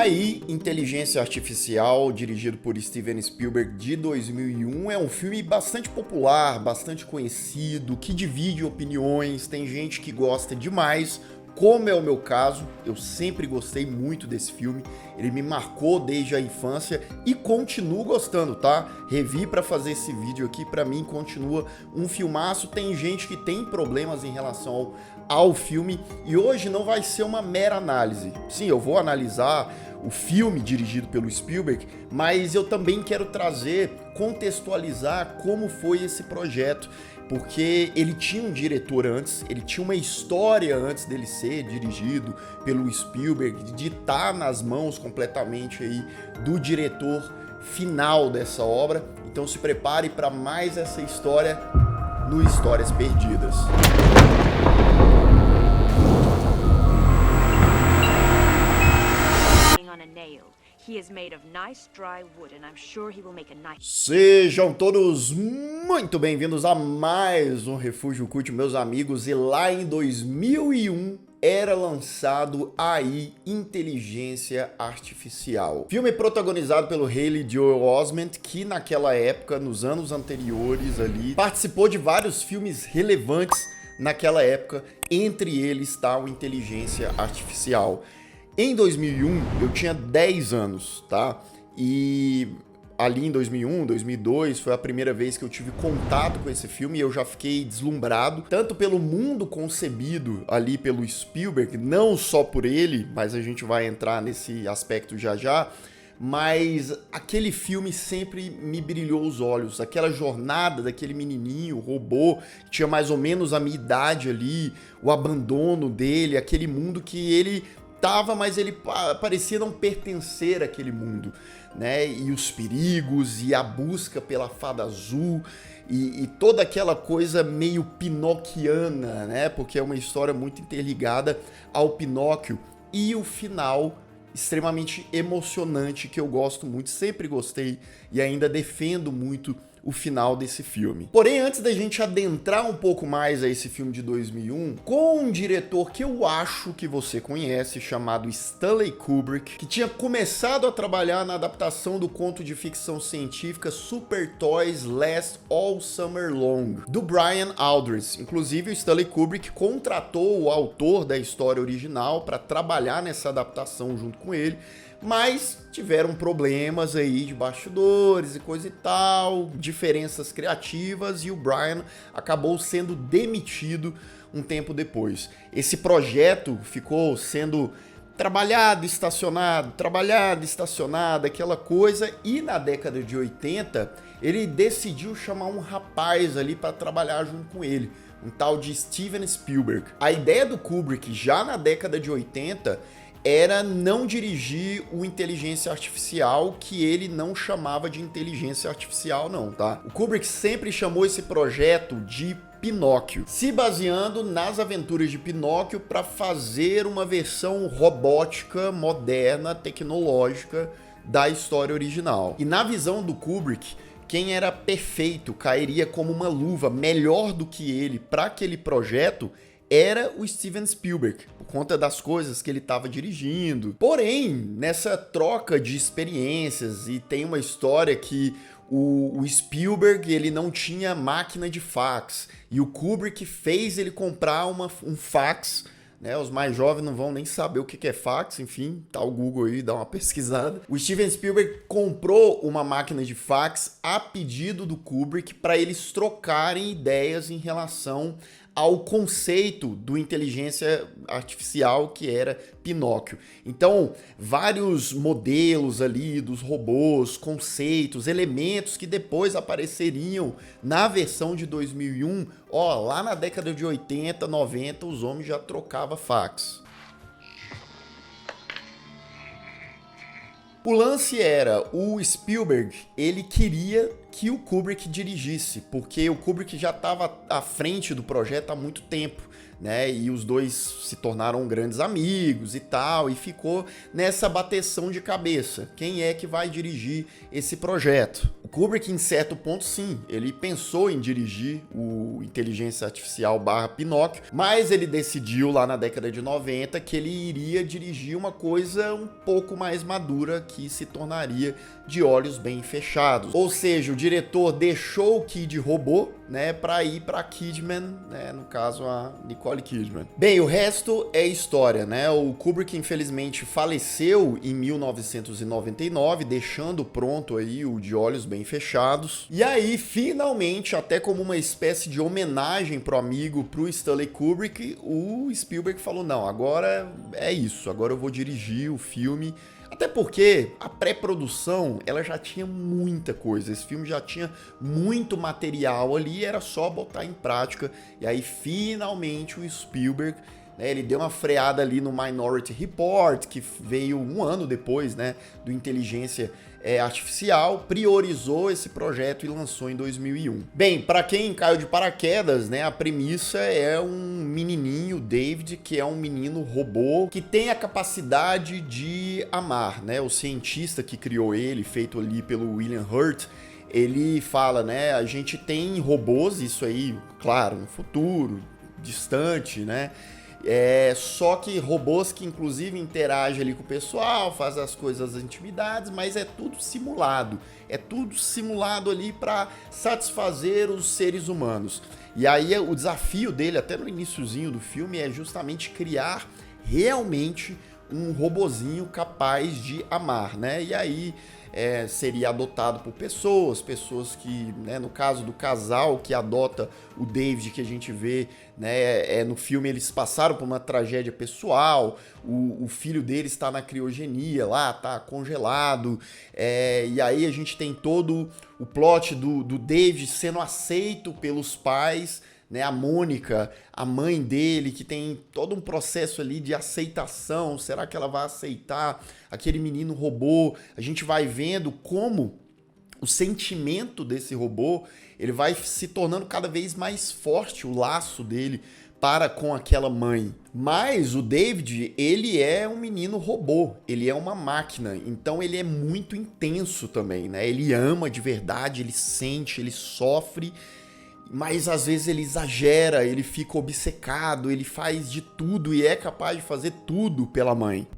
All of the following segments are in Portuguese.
AI, Inteligência Artificial, dirigido por Steven Spielberg, de 2001, é um filme bastante popular, bastante conhecido, que divide opiniões, tem gente que gosta demais, como é o meu caso. Eu sempre gostei muito desse filme, ele me marcou desde a infância e continuo gostando, tá? Revi pra fazer esse vídeo aqui, pra mim continua um filmaço. Tem gente que tem problemas em relação ao filme e hoje não vai ser uma mera análise. Sim, eu vou analisar o filme dirigido pelo Spielberg, mas eu também quero trazer, contextualizar como foi esse projeto, porque ele tinha um diretor antes, ele tinha uma história antes dele ser dirigido pelo Spielberg, de estar nas mãos completamente aí do diretor final dessa obra. Então se prepare para mais essa história no Histórias Perdidas. Sejam todos muito bem-vindos a mais um Refúgio Cult, meus amigos. E lá em 2001 era lançado AI, Inteligência Artificial. Filme protagonizado pelo Haley Joel Osment, que naquela época, nos anos anteriores ali, participou de vários filmes relevantes naquela época, entre eles está o Inteligência Artificial. Em 2001, eu tinha 10 anos, tá? E ali em 2001, 2002, foi a primeira vez que eu tive contato com esse filme e eu já fiquei deslumbrado, tanto pelo mundo concebido ali pelo Spielberg, não só por ele, mas a gente vai entrar nesse aspecto já já, mas aquele filme sempre me brilhou os olhos, aquela jornada daquele menininho, robô, que tinha mais ou menos a minha idade ali, o abandono dele, aquele mundo que ele tava, mas ele parecia não pertencer àquele mundo, né? E os perigos e a busca pela fada azul e toda aquela coisa meio pinocchiana, né? Porque é uma história muito interligada ao Pinóquio e o final extremamente emocionante que eu gosto muito, sempre gostei e ainda defendo muito o final desse filme. Porém, antes da gente adentrar um pouco mais a esse filme de 2001, com um diretor que eu acho que você conhece, chamado Stanley Kubrick, que tinha começado a trabalhar na adaptação do conto de ficção científica Super Toys Last All Summer Long, do Brian Aldiss. Inclusive, o Stanley Kubrick contratou o autor da história original para trabalhar nessa adaptação junto com ele, mas tiveram problemas aí de bastidores e coisa e tal, diferenças criativas, e o Brian acabou sendo demitido um tempo depois. Esse projeto ficou sendo trabalhado, estacionado, aquela coisa, e na década de 80 ele decidiu chamar um rapaz ali para trabalhar junto com ele, um tal de Steven Spielberg. A ideia do Kubrick já na década de 80 era não dirigir o Inteligência Artificial, que ele não chamava de Inteligência Artificial não, tá? O Kubrick sempre chamou esse projeto de Pinóquio, se baseando nas aventuras de Pinóquio para fazer uma versão robótica, moderna, tecnológica da história original. E na visão do Kubrick, quem era perfeito, cairia como uma luva, melhor do que ele para aquele projeto, era o Steven Spielberg, por conta das coisas que ele estava dirigindo. Porém, nessa troca de experiências, e tem uma história que o Spielberg ele não tinha máquina de fax, e o Kubrick fez ele comprar um fax, né? Os mais jovens não vão nem saber o que é fax, enfim, tá o Google aí, dá uma pesquisada. O Steven Spielberg comprou uma máquina de fax a pedido do Kubrick para eles trocarem ideias em relação ao conceito do inteligência artificial que era Pinóquio. Então, vários modelos ali dos robôs, conceitos, elementos que depois apareceriam na versão de 2001, lá na década de 80, 90, os homens já trocavam fax. O lance era, o Spielberg, ele queria que o Kubrick dirigisse, porque o Kubrick já estava à frente do projeto há muito tempo, né? E os dois se tornaram grandes amigos e tal, e ficou nessa bateção de cabeça. Quem é que vai dirigir esse projeto? O Kubrick, em certo ponto, sim, ele pensou em dirigir o Inteligência Artificial / Pinóquio, mas ele decidiu lá na década de 90 que ele iria dirigir uma coisa um pouco mais madura, que se tornaria De Olhos Bem Fechados. Ou seja, o diretor deixou o Kid Robô, né, para ir para Kidman, né, no caso a Nicole Kidman. Bem, o resto é história, né? O Kubrick infelizmente faleceu em 1999, deixando pronto aí o De Olhos Bem Fechados. E aí, finalmente, até como uma espécie de homenagem pro amigo, pro Stanley Kubrick, o Spielberg falou: "Não, agora é isso, agora eu vou dirigir o filme". Até porque a pré-produção, ela já tinha muita coisa, esse filme já tinha muito material ali, era só botar em prática. E aí, finalmente, o Spielberg, né, ele deu uma freada ali no Minority Report, que veio um ano depois, né, do Inteligência Artificial, priorizou esse projeto e lançou em 2001. Bem, para quem caiu de paraquedas, né, a premissa é um menininho, David, que é um menino robô que tem a capacidade de amar, né? O cientista que criou ele, feito ali pelo William Hurt, ele fala, né, a gente tem robôs, isso aí, claro, no futuro, distante, né? Só que robôs que inclusive interagem ali com o pessoal, fazem as coisas, as intimidades, mas é tudo simulado. É tudo simulado ali para satisfazer os seres humanos. E aí o desafio dele, até no iniciozinho do filme, é justamente criar realmente um robozinho capaz de amar, né? E aí seria adotado por pessoas que, né, no caso do casal que adota o David, que a gente vê, né, no filme, eles passaram por uma tragédia pessoal, o filho deles está na criogenia lá, tá congelado, e aí a gente tem todo o plot do David sendo aceito pelos pais, né, a Mônica, a mãe dele, que tem todo um processo ali de aceitação. Será que ela vai aceitar aquele menino robô? A gente vai vendo como o sentimento desse robô, ele vai se tornando cada vez mais forte, o laço dele para com aquela mãe. Mas o David, ele é um menino robô, ele é uma máquina, então ele é muito intenso também, né? Ele ama de verdade, ele sente, ele sofre, mas às vezes ele exagera, ele fica obcecado, ele faz de tudo e é capaz de fazer tudo pela mãe.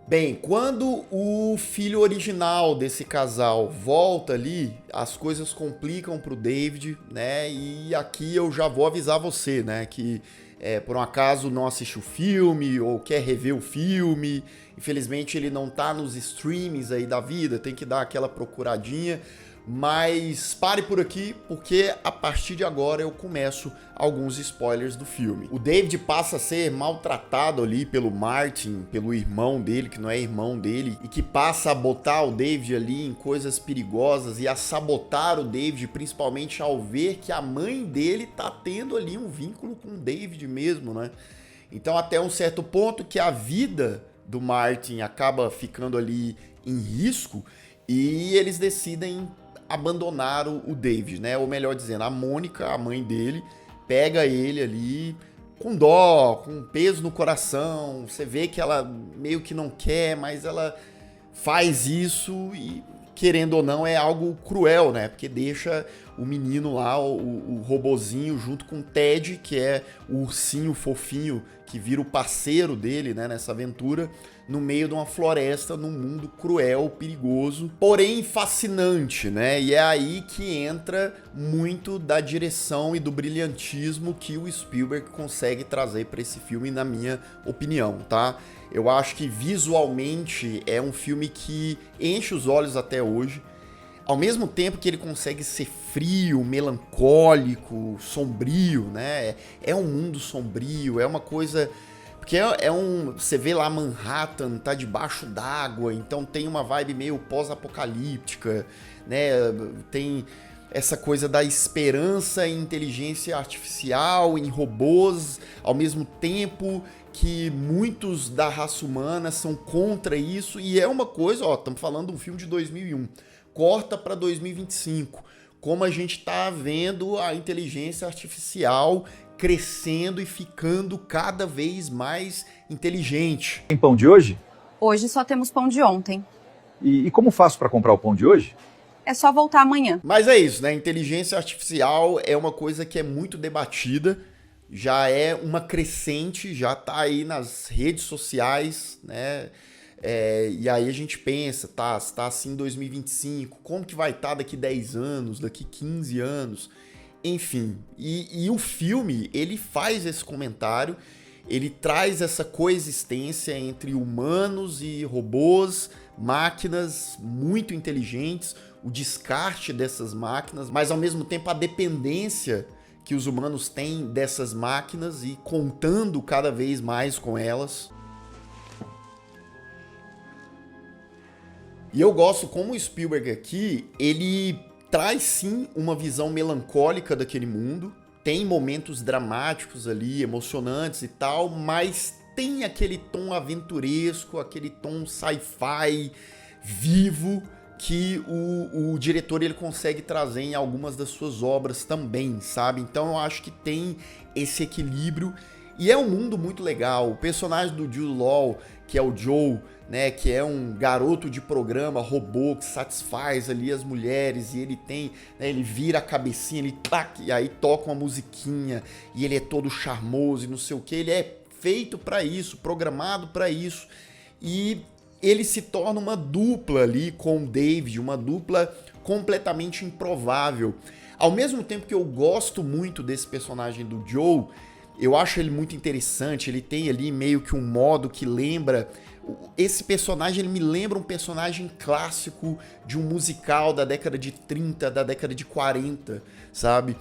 Bem, quando o filho original desse casal volta ali, as coisas complicam pro David, né? E aqui eu já vou avisar você, né? Que por um acaso não assistiu o filme ou quer rever o filme, infelizmente ele não tá nos streamings aí da vida, tem que dar aquela procuradinha. Mas pare por aqui, porque a partir de agora eu começo alguns spoilers do filme. O David passa a ser maltratado ali pelo Martin, pelo irmão dele, que não é irmão dele, e que passa a botar o David ali em coisas perigosas e a sabotar o David, principalmente ao ver que a mãe dele tá tendo ali um vínculo com o David mesmo, né? Então até um certo ponto que a vida do Martin acaba ficando ali em risco e eles decidem abandonar o David, né? Ou melhor dizendo, a Mônica, a mãe dele, pega ele ali com dó, com peso no coração. Você vê que ela meio que não quer, mas ela faz isso e, querendo ou não, é algo cruel, né? Porque deixa o menino lá, o robozinho, junto com o Ted, que é o ursinho fofinho que vira o parceiro dele, né, nessa aventura, no meio de uma floresta, num mundo cruel, perigoso, porém fascinante, né? E é aí que entra muito da direção e do brilhantismo que o Spielberg consegue trazer para esse filme, na minha opinião, tá? Eu acho que visualmente é um filme que enche os olhos até hoje, ao mesmo tempo que ele consegue ser frio, melancólico, sombrio, né? É um mundo sombrio, é uma coisa... Porque você vê lá Manhattan, tá debaixo d'água, então tem uma vibe meio pós-apocalíptica, né? Tem essa coisa da esperança em inteligência artificial, em robôs, ao mesmo tempo que muitos da raça humana são contra isso, e é uma coisa, ó, estamos falando de um filme de 2001, corta para 2025, como a gente tá vendo a inteligência artificial crescendo e ficando cada vez mais inteligente. Tem pão de hoje? Hoje só temos pão de ontem. E como faço para comprar o pão de hoje? É só voltar amanhã. Mas é isso, né? Inteligência artificial é uma coisa que é muito debatida, já é uma crescente, já tá aí nas redes sociais, né? E aí a gente pensa, tá, se tá assim em 2025, como que vai estar daqui 10 anos, daqui 15 anos? Enfim, e o filme, ele faz esse comentário, ele traz essa coexistência entre humanos e robôs, máquinas muito inteligentes, o descarte dessas máquinas, mas ao mesmo tempo a dependência que os humanos têm dessas máquinas e contando cada vez mais com elas. E eu gosto como o Spielberg aqui, ele traz sim uma visão melancólica daquele mundo, tem momentos dramáticos ali, emocionantes e tal, mas tem aquele tom aventuresco, aquele tom sci-fi vivo que o diretor ele consegue trazer em algumas das suas obras também, sabe? Então eu acho que tem esse equilíbrio e é um mundo muito legal. O personagem do Jude Law, que é o Joe, né, que é um garoto de programa, robô, que satisfaz ali as mulheres, e ele tem, né, ele vira a cabecinha, ele tac, e aí toca uma musiquinha, e ele é todo charmoso e não sei o que, ele é feito para isso, programado para isso, e ele se torna uma dupla ali com o David, uma dupla completamente improvável. Ao mesmo tempo que eu gosto muito desse personagem do Joe, eu acho ele muito interessante, ele tem ali meio que um modo que lembra... Esse personagem, ele me lembra um personagem clássico de um musical da década de 30, da década de 40, sabe?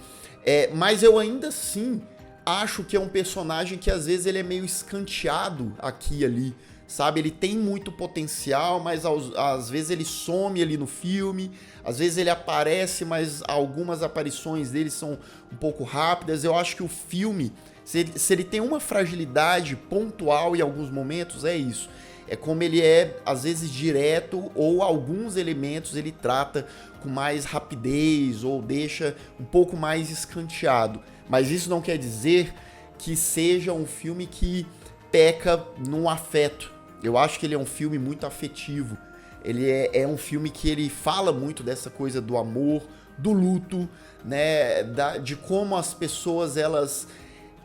Mas eu ainda assim acho que é um personagem que às vezes ele é meio escanteado aqui e ali, sabe? Ele tem muito potencial, mas às vezes ele some ali no filme, às vezes ele aparece, mas algumas aparições dele são um pouco rápidas. Eu acho que o filme, se ele tem uma fragilidade pontual em alguns momentos, é isso. É como ele é, às vezes, direto, ou alguns elementos ele trata com mais rapidez, ou deixa um pouco mais escanteado. Mas isso não quer dizer que seja um filme que peca no afeto. Eu acho que ele é um filme muito afetivo. Ele é um filme que ele fala muito dessa coisa do amor, do luto, né, de como as pessoas, elas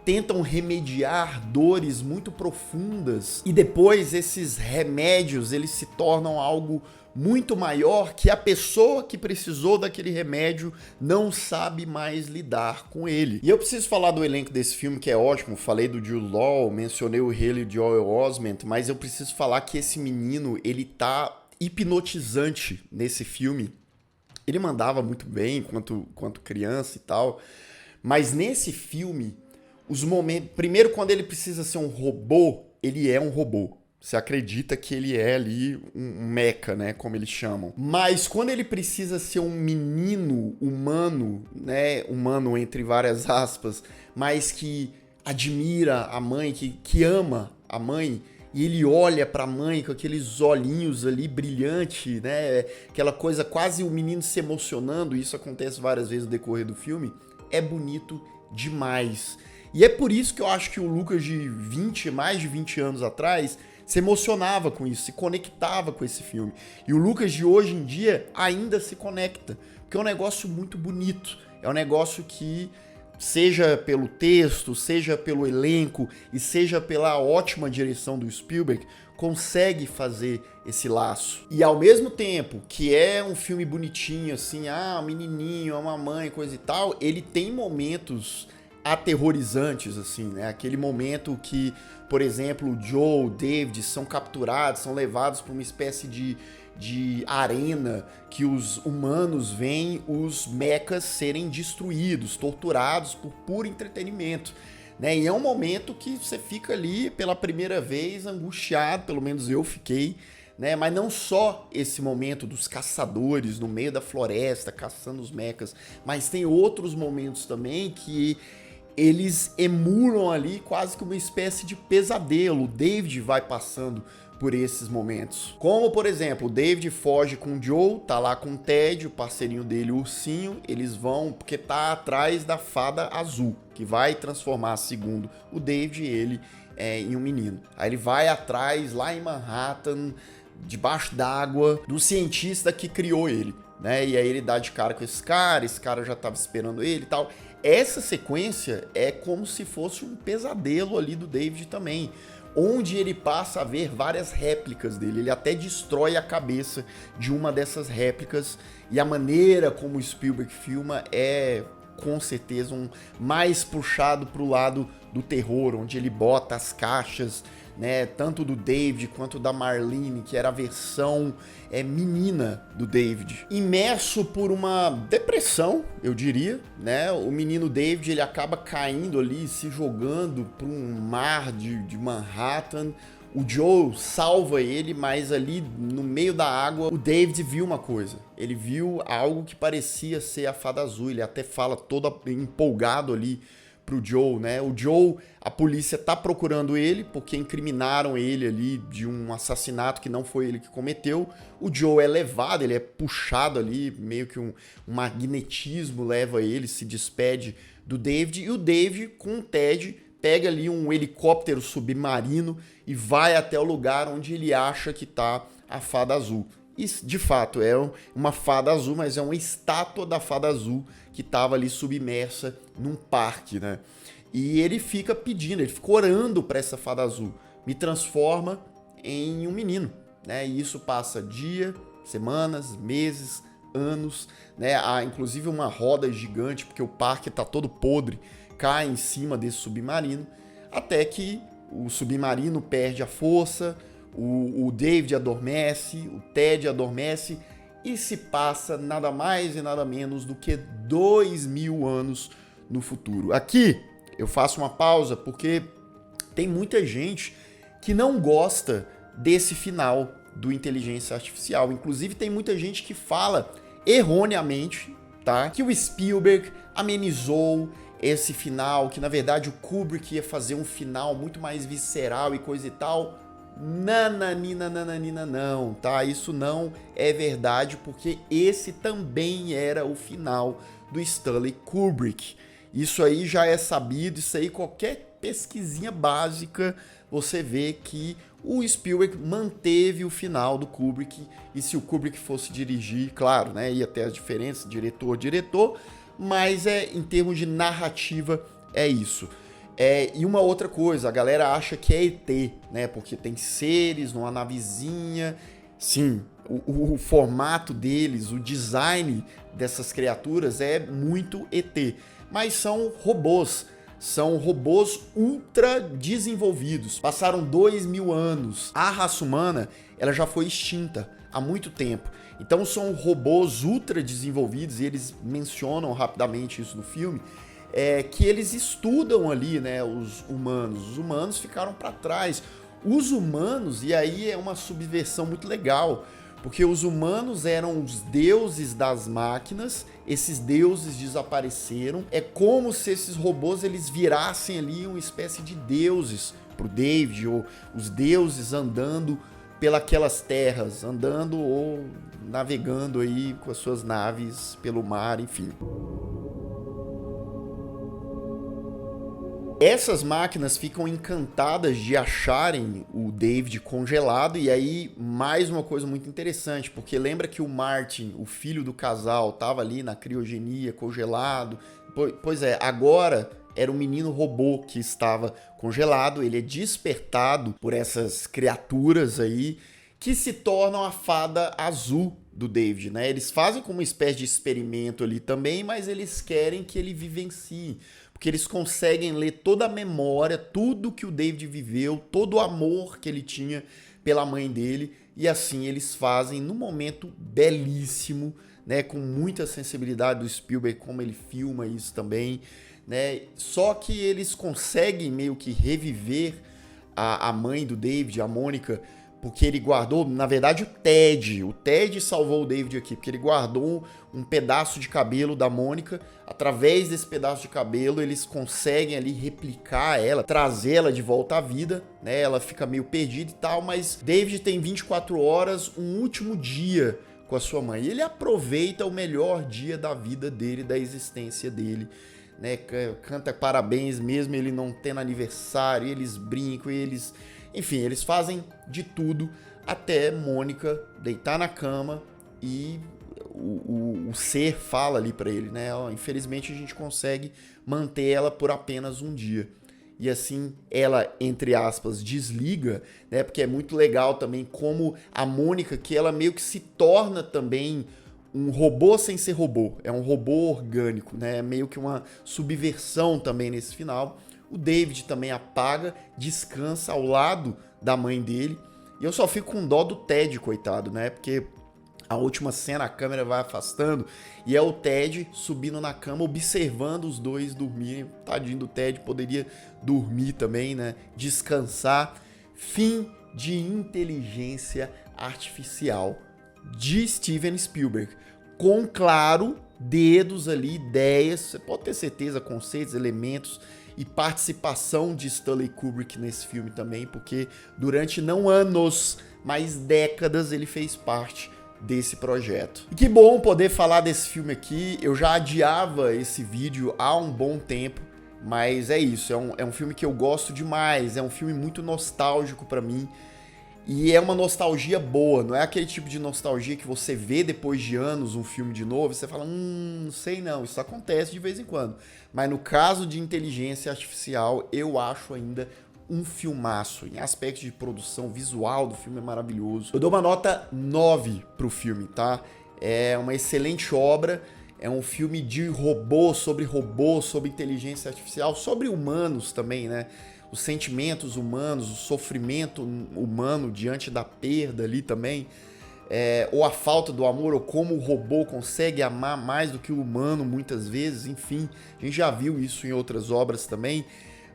tentam remediar dores muito profundas e depois esses remédios eles se tornam algo muito maior que a pessoa que precisou daquele remédio não sabe mais lidar com ele. E eu preciso falar do elenco desse filme, que é ótimo. Falei do Jude Law, mencionei o Haley Joel Osment, mas eu preciso falar que esse menino, ele tá hipnotizante nesse filme. Ele mandava muito bem quanto criança e tal, mas nesse filme os momentos... Primeiro, quando ele precisa ser um robô, ele é um robô. Você acredita que ele é ali um mecha, né? Como eles chamam. Mas quando ele precisa ser um menino humano, né? Humano entre várias aspas, mas que admira a mãe, que ama a mãe, e ele olha pra mãe com aqueles olhinhos ali brilhantes, né? Aquela coisa quase o menino se emocionando. Isso acontece várias vezes no decorrer do filme. É bonito demais. E é por isso que eu acho que o Lucas de mais de 20 anos atrás se emocionava com isso, se conectava com esse filme. E o Lucas de hoje em dia ainda se conecta, porque é um negócio muito bonito, é um negócio que, seja pelo texto, seja pelo elenco e seja pela ótima direção do Spielberg, consegue fazer esse laço. E ao mesmo tempo que é um filme bonitinho, assim, um menininho, uma mãe, coisa e tal, ele tem momentos aterrorizantes, assim, né? Aquele momento que, por exemplo, o Joe, o David são capturados, são levados para uma espécie de arena que os humanos veem os mechas serem destruídos, torturados por puro entretenimento, né? E é um momento que você fica ali pela primeira vez angustiado, pelo menos eu fiquei, né? Mas não só esse momento dos caçadores no meio da floresta caçando os mechas, mas tem outros momentos também que eles emulam ali quase que uma espécie de pesadelo. O David vai passando por esses momentos. Como, por exemplo, o David foge com o Joe, tá lá com o Ted, o parceirinho dele, o ursinho. Eles vão porque tá atrás da fada azul, que vai transformar, segundo o David, ele em um menino. Aí ele vai atrás, lá em Manhattan, debaixo d'água do cientista que criou ele, né? E aí ele dá de cara com esse cara já tava esperando ele e tal. Essa sequência é como se fosse um pesadelo ali do David também, onde ele passa a ver várias réplicas dele. Ele até destrói a cabeça de uma dessas réplicas, e a maneira como o Spielberg filma é com certeza mais puxado pro lado do terror, onde ele bota as caixas, né, tanto do David quanto da Marlene, que era a versão menina do David, imerso por uma depressão, eu diria, né? O menino David, ele acaba caindo ali, se jogando para um mar de Manhattan. O Joe salva ele, mas ali no meio da água, o David viu uma coisa. Ele viu algo que parecia ser a Fada Azul. Ele até fala todo empolgado ali pro Joe, né? O Joe, a polícia tá procurando ele porque incriminaram ele ali de um assassinato que não foi ele que cometeu. O Joe é levado, ele é puxado ali, meio que um magnetismo leva ele, se despede do David. E o David, com o Ted, pega ali um helicóptero submarino e vai até o lugar onde ele acha que tá a Fada Azul. E, de fato, é uma fada azul, mas é uma estátua da Fada Azul que estava ali submersa num parque, né? E ele fica pedindo, ele fica orando para essa Fada Azul: me transforma em um menino, né? E isso passa dia, semanas, meses, anos, né? Há inclusive uma roda gigante, porque o parque tá todo podre, cai em cima desse submarino, até que o submarino perde a força, o David adormece, o Ted adormece, e se passa nada mais e nada menos do que 2000 anos no futuro. Aqui eu faço uma pausa porque tem muita gente que não gosta desse final do Inteligência Artificial. Inclusive tem muita gente que fala erroneamente, tá, que o Spielberg amenizou esse final, que na verdade o Kubrick ia fazer um final muito mais visceral e coisa e tal. Nananina, não, tá? Isso não é verdade, porque esse também era o final do Stanley Kubrick. Isso aí já é sabido, isso aí qualquer pesquisinha básica você vê que o Spielberg manteve o final do Kubrick, e se o Kubrick fosse dirigir, claro, né, ia ter as diferenças, diretor, mas em termos de narrativa é isso. E uma outra coisa, a galera acha que é ET, né? Porque tem seres numa navezinha. Sim, o formato deles, o design dessas criaturas é muito ET. Mas são robôs ultra desenvolvidos. Passaram 2000 anos. A raça humana, ela já foi extinta há muito tempo. Então são robôs ultra desenvolvidos, e eles mencionam rapidamente isso no filme, que eles estudam ali, né, os humanos. Os humanos ficaram para trás. Os humanos, e aí é uma subversão muito legal, porque os humanos eram os deuses das máquinas, esses deuses desapareceram. É como se esses robôs eles virassem ali uma espécie de deuses pro David, ou os deuses andando pelas terras, andando ou navegando aí com as suas naves pelo mar, enfim. Essas máquinas ficam encantadas de acharem o David congelado, e aí mais uma coisa muito interessante, porque lembra que o Martin, o filho do casal, estava ali na criogenia, congelado? Pois é, agora era um menino robô que estava congelado, ele é despertado por essas criaturas aí, que se tornam a Fada Azul do David, né? Eles fazem como uma espécie de experimento ali também, mas eles querem que ele vivencie, porque eles conseguem ler toda a memória, tudo que o David viveu, todo o amor que ele tinha pela mãe dele, e assim eles fazem num momento belíssimo, né, com muita sensibilidade do Spielberg, como ele filma isso também, né? Só que eles conseguem meio que reviver a mãe do David, a Mônica, porque ele guardou, na verdade, o Ted salvou o David aqui, porque ele guardou um pedaço de cabelo da Mônica. Através desse pedaço de cabelo, eles conseguem ali replicar ela, trazê-la de volta à vida, né? Ela fica meio perdida e tal, mas David tem 24 horas, um último dia com a sua mãe. E ele aproveita o melhor dia da vida dele, da existência dele, né? Canta parabéns mesmo ele não tendo aniversário, eles brincam, enfim, eles fazem de tudo até Mônica deitar na cama e o ser fala ali pra ele, né? Ó, infelizmente a gente consegue manter ela por apenas um dia. E assim ela, entre aspas, desliga, né? Porque é muito legal também como a Mônica, que ela meio que se torna também um robô sem ser robô. É um robô orgânico, né? É meio que uma subversão também nesse final. O David também apaga, descansa ao lado da mãe dele. E eu só fico com dó do Ted, coitado, né? Porque a última cena, a câmera vai afastando e é o Ted subindo na cama, observando os dois dormirem. Tadinho do Ted, poderia dormir também, né? Descansar. Fim de Inteligência Artificial de Steven Spielberg. Com, claro, dedos ali, ideias, você pode ter certeza, conceitos, elementos e participação de Stanley Kubrick nesse filme também, porque durante não anos, mas décadas ele fez parte desse projeto. E que bom poder falar desse filme aqui. Eu já adiava esse vídeo há um bom tempo, mas é isso, é um filme que eu gosto demais, é um filme muito nostálgico pra mim. E é uma nostalgia boa, não é aquele tipo de nostalgia que você vê depois de anos um filme de novo e você fala, não sei não, isso acontece de vez em quando. Mas no caso de Inteligência Artificial, eu acho ainda um filmaço. Em aspectos de produção visual do filme é maravilhoso. Eu dou uma nota 9 pro filme, tá? É uma excelente obra, é um filme de robô, sobre inteligência artificial, sobre humanos também, né? Os sentimentos humanos, o sofrimento humano diante da perda ali também, ou a falta do amor, ou como o robô consegue amar mais do que o humano muitas vezes, enfim, a gente já viu isso em outras obras também,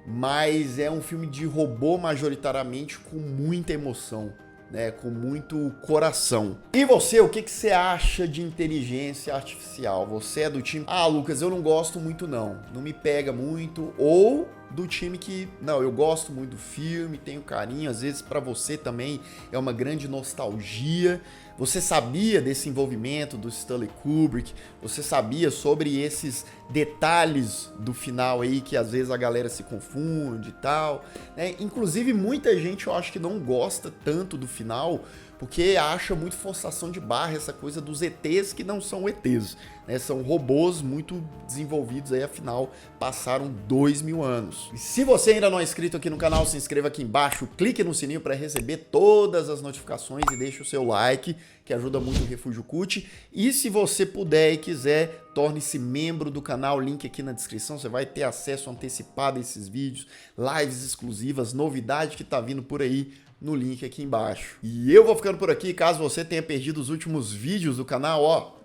mas é um filme de robô majoritariamente com muita emoção, né, com muito coração. E você, o que você acha de Inteligência Artificial? Você é do time, Lucas, eu não gosto muito não me pega muito, ou do time que, não, eu gosto muito do filme, tenho carinho, às vezes pra você também é uma grande nostalgia. Você sabia desse envolvimento do Stanley Kubrick? Você sabia sobre esses detalhes do final aí que às vezes a galera se confunde e tal, né? Inclusive muita gente eu acho que não gosta tanto do final porque acha muito forçação de barra essa coisa dos ETs que não são ETs, né? São robôs muito desenvolvidos aí, afinal passaram 2000 anos. E se você ainda não é inscrito aqui no canal, se inscreva aqui embaixo, clique no sininho para receber todas as notificações e deixe o seu like, que ajuda muito o Refúgio Cult. E se você puder e quiser, torne-se membro do canal, link aqui na descrição, você vai ter acesso antecipado a esses vídeos, lives exclusivas, novidade que tá vindo por aí, no link aqui embaixo. E eu vou ficando por aqui, caso você tenha perdido os últimos vídeos do canal, ó,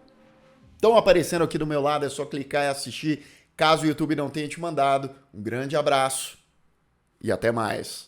estão aparecendo aqui do meu lado, é só clicar e assistir, caso o YouTube não tenha te mandado. Um grande abraço e até mais.